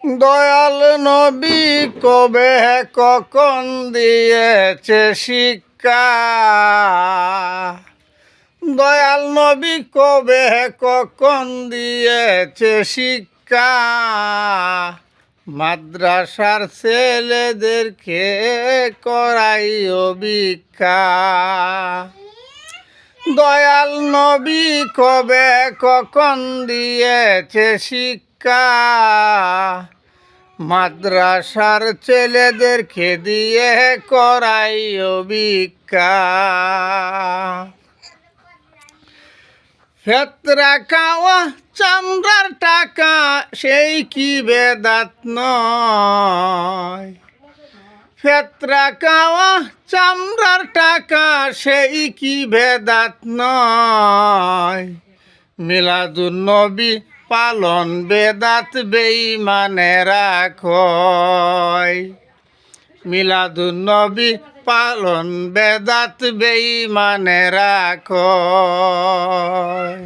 দয়াল নবী কবে কখন দিয়েছে শিক্ষা, দয়াল নবী কবে কখন দিয়েছে শিক্ষা, মাদ্রাসার ছেলেদেরকে করাইও ভিক্ষা। দয়াল নবী কবে কখন দিয়েছে শিক্ষা, মাদ্রাসার ছেলেদেরকে দিয়ে করাইও ভিক্ষা। ফেতরা খাওয়া চামড়ার টাকা সেই কি বেদাত নয়, ফেতরা খাওয়া চামড়ার টাকা সেই কি বেদাত নয়, মিলাদুন নবী পালন বেদাত বেঈমানেরা কয়, মিলাদুন নবী পালন বেদাত বেঈমানেরা কয়।